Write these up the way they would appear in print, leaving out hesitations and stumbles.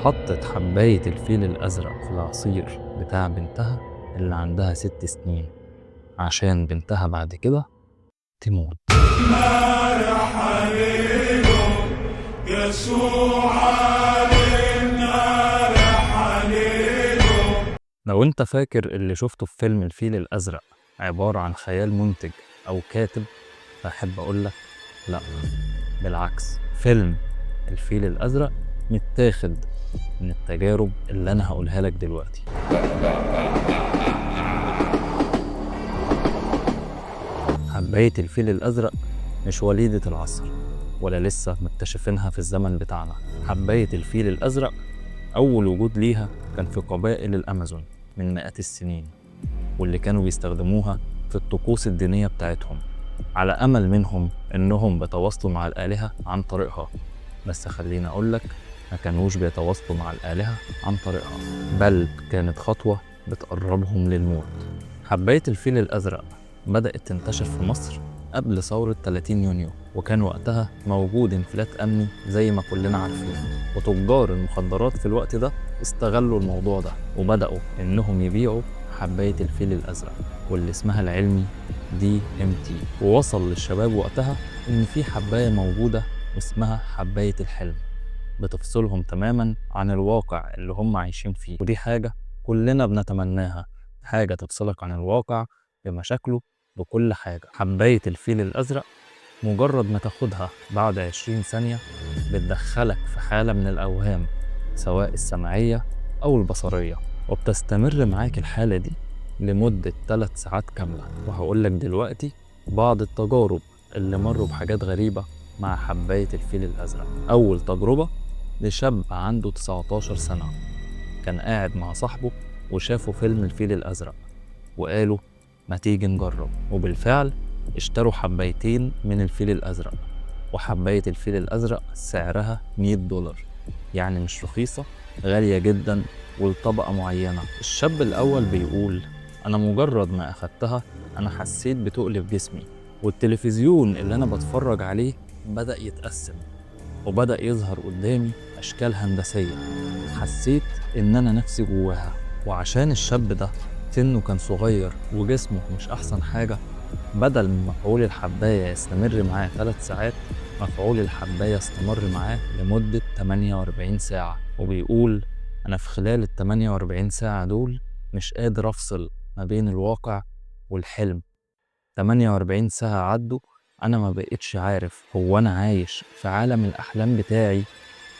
حطت حباية الفيل الأزرق في العصير بتاع بنتها اللي عندها 6 سنين عشان بنتها بعد كده تموت. نار حليلهم يسوع النار حليلهم. لو انت فاكر اللي شفته في فيلم الفيل الأزرق عبارة عن خيال منتج أو كاتب، فأحب أقولك لأ، بالعكس، فيلم الفيل الأزرق متاخد من التجارب اللي أنا هقولها لك دلوقتي. حباية الفيل الأزرق مش وليدة العصر ولا لسه مكتشفينها في الزمن بتاعنا. حباية الفيل الأزرق أول وجود ليها كان في قبائل الأمازون من مئات السنين، واللي كانوا بيستخدموها في الطقوس الدينية بتاعتهم على أمل منهم إنهم بيتواصلوا مع الآلهة عن طريقها. بس خليني أقولك، ما كانوش بيتواصلوا مع الآلهة عن طريقها، بل كانت خطوة بتقربهم للموت. حباية الفيل الأزرق بدأت تنتشر في مصر قبل ثورة 30 يونيو، وكان وقتها موجود انفلات أمني زي ما كلنا عارفين، وتجار المخدرات في الوقت ده استغلوا الموضوع ده وبدأوا إنهم يبيعوا حباية الفيل الأزرق واللي اسمها العلمي DMT. ووصل للشباب وقتها إن في حباية موجودة اسمها حباية الحلم، بتفصلهم تماما عن الواقع اللي هم عايشين فيه، ودي حاجة كلنا بنتمناها، حاجة تفصلك عن الواقع بمشاكله بكل حاجة. حباية الفيل الأزرق مجرد ما تاخدها بعد 20 ثانية بتدخلك في حالة من الأوهام، سواء السمعية أو البصرية، وبتستمر معاك الحالة دي لمدة 3 ساعات كاملة. وهقولك دلوقتي بعض التجارب اللي مروا بحاجات غريبة مع حباية الفيل الأزرق. أول تجربة لشاب عنده 19 سنة، كان قاعد مع صاحبه وشافوا فيلم الفيل الأزرق وقالوا ما تيجي نجرب، وبالفعل اشتروا حبايتين من الفيل الأزرق. وحباية الفيل الأزرق سعرها $100، يعني مش رخيصة، غالية جدا ولطبقة معينة. الشاب الأول بيقول أنا مجرد ما أخدتها أنا حسيت بتقل في جسمي، والتلفزيون اللي أنا بتفرج عليه بدأ يتقسم وبدأ يظهر قدامي أشكال هندسية، حسيت إن أنا نفسي جواها. وعشان الشاب ده سنه كان صغير وجسمه مش أحسن حاجة، بدل من مفعول الحباية يستمر معاه 3 ساعات، مفعول الحباية استمر معاه لمدة 48 ساعة. وبيقول أنا في خلال ال 48 ساعة دول مش قادر أفصل ما بين الواقع والحلم. 48 ساعة عدوا أنا ما بقيتش عارف هو أنا عايش في عالم الأحلام بتاعي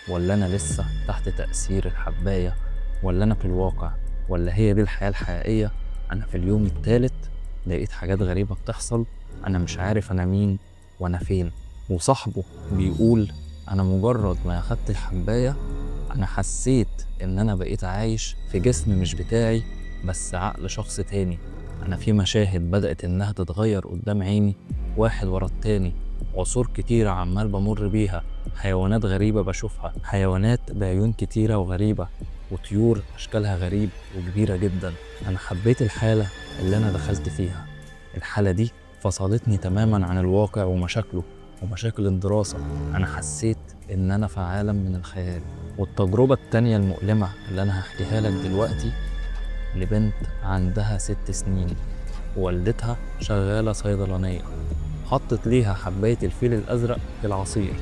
ولا أنا لسه تحت تأثير الحباية، ولا أنا في الواقع، ولا هي دي الحياة الحقيقية. أنا في اليوم الثالث لقيت حاجات غريبة بتحصل، أنا مش عارف أنا مين وأنا فين. وصاحبه بيقول أنا مجرد ما أخدت الحباية أنا حسيت إن أنا بقيت عايش في جسم مش بتاعي بس عقل شخص تاني. أنا في مشاهد بدأت إنها تتغير قدام عيني واحد ورا التاني، عصور كتيرة عمال بمر بيها، حيوانات غريبة بشوفها، حيوانات بعيون كتيرة وغريبة، وطيور أشكالها غريب وكبيرة جدا. أنا حبيت الحالة اللي أنا دخلت فيها، الحالة دي فصلتني تماما عن الواقع ومشاكله ومشاكل الدراسة. أنا حسيت إن أنا في عالم من الخيال. والتجربة التانية المؤلمة اللي أنا هحكيها لك دلوقتي لبنت عندها 6 سنين، والدتها شغالة صيدلانية، حطت ليها حباية الفيل الأزرق في العصير،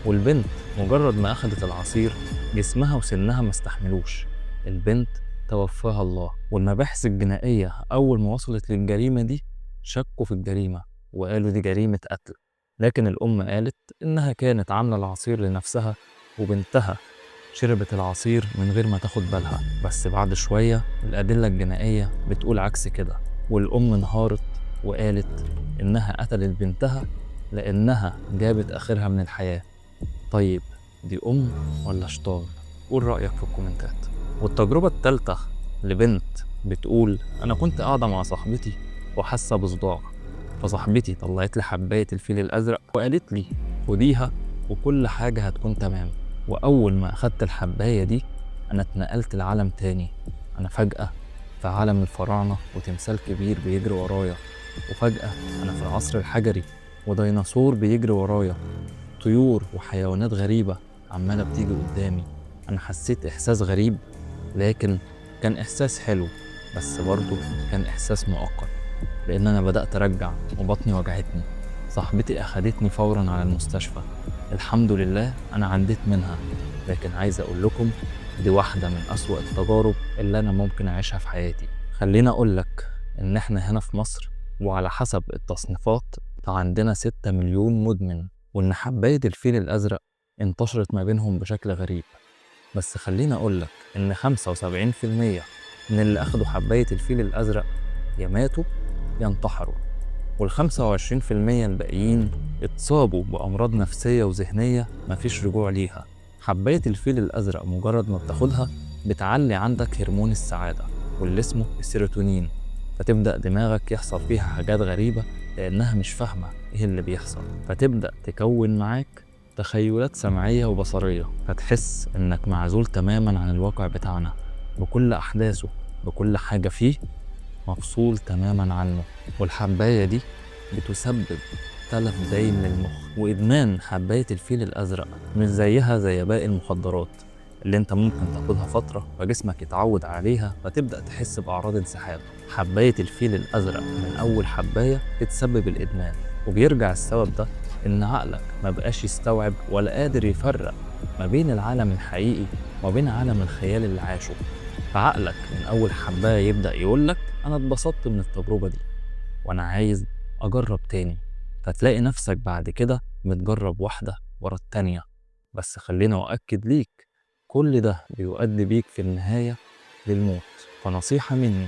والبنت مجرد ما أخدت العصير جسمها وسنها ما استحملوش، البنت توفاها الله. والمباحث الجنائية أول ما وصلت للجريمة دي شكوا في الجريمة وقالوا دي جريمة قتل، لكن الأم قالت إنها كانت عاملة العصير لنفسها وبنتها شربت العصير من غير ما تاخد بالها. بس بعد شوية الأدلة الجنائية بتقول عكس كده، والأم انهارت وقالت إنها قتلت بنتها لأنها جابت آخرها من الحياة. طيب دي أم ولا شيطان؟ قول رأيك في الكومنتات. والتجربة التالتة لبنت بتقول أنا كنت قاعدة مع صاحبتي وحاسة بصداع، فصاحبتي طلعت لي حباية الفيل الأزرق وقالت لي خديها وكل حاجة هتكون تمام. وأول ما أخدت الحباية دي أنا اتنقلت لعالم تاني، أنا فجأة في عالم الفراعنة وتمثال كبير بيجري ورايا، وفجأة أنا في العصر الحجري وديناصور بيجري ورايا، طيور وحيوانات غريبة عمالة بتيجي قدامي، أنا حسيت إحساس غريب، لكن كان إحساس حلو، بس برضه كان إحساس مؤقت، لأن أنا بدأت أرجع وبطني وجعتني. صاحبتي أخدتني فورا على المستشفى. الحمد لله أنا عديت منها، لكن عايز أقول لكم دي واحدة من أسوأ التجارب اللي أنا ممكن أعيشها في حياتي. خليني أقول لك إن إحنا هنا في مصر، وعلى حسب التصنيفات فعندنا 6 مليون مدمن، وإن حباية الفيل الأزرق انتشرت ما بينهم بشكل غريب. بس خليني أقول لك إن 75% من اللي أخدوا حباية الفيل الأزرق يا ماتوا يا انتحروا، وال25% الباقيين اتصابوا بأمراض نفسية وذهنية مفيش رجوع ليها. حباية الفيل الأزرق مجرد ما بتاخدها بتعلي عندك هرمون السعادة واللي اسمه السيروتونين، فتبدأ دماغك يحصل فيها حاجات غريبة لأنها مش فاهمة إيه اللي بيحصل، فتبدأ تكون معاك تخيلات سمعية وبصرية، فتحس إنك معزول تماما عن الواقع بتاعنا بكل أحداثه، بكل حاجة فيه مفصول تماما عنه. والحباية دي بتسبب تلف دايم للمخ. وإدمان حباية الفيل الأزرق مش زيها زي باقي المخدرات اللي انت ممكن تاخدها فترة فجسمك يتعود عليها فتبدأ تحس بأعراض انسحاب. حباية الفيل الأزرق من أول حباية بتسبب الإدمان، وبيرجع السبب ده إن عقلك ما بقاش يستوعب ولا قادر يفرق ما بين العالم الحقيقي وما بين عالم الخيال اللي عاشه. فعقلك من أول حباية يبدأ يقولك أنا اتبسطت من التجربة دي وأنا عايز أجرب تاني، فتلاقي نفسك بعد كده متجرب واحدة ورا التانية. بس خلينا أؤكد ليك كل ده بيؤدي بيك في النهاية للموت. فنصيحة مني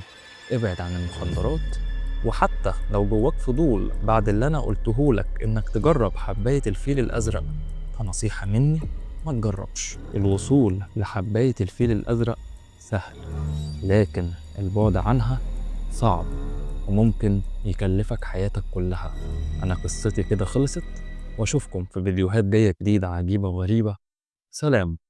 ابعد عن المخدرات، وحتى لو جواك فضول بعد اللي أنا قلتهولك إنك تجرب حباية الفيل الأزرق، فنصيحة مني ما تجربش. الوصول لحباية الفيل الأزرق سهل، لكن البعد عنها صعب وممكن يكلفك حياتك كلها. أنا قصتي كده خلصت، وأشوفكم في فيديوهات جاية جديدة عجيبة وغريبة. سلام.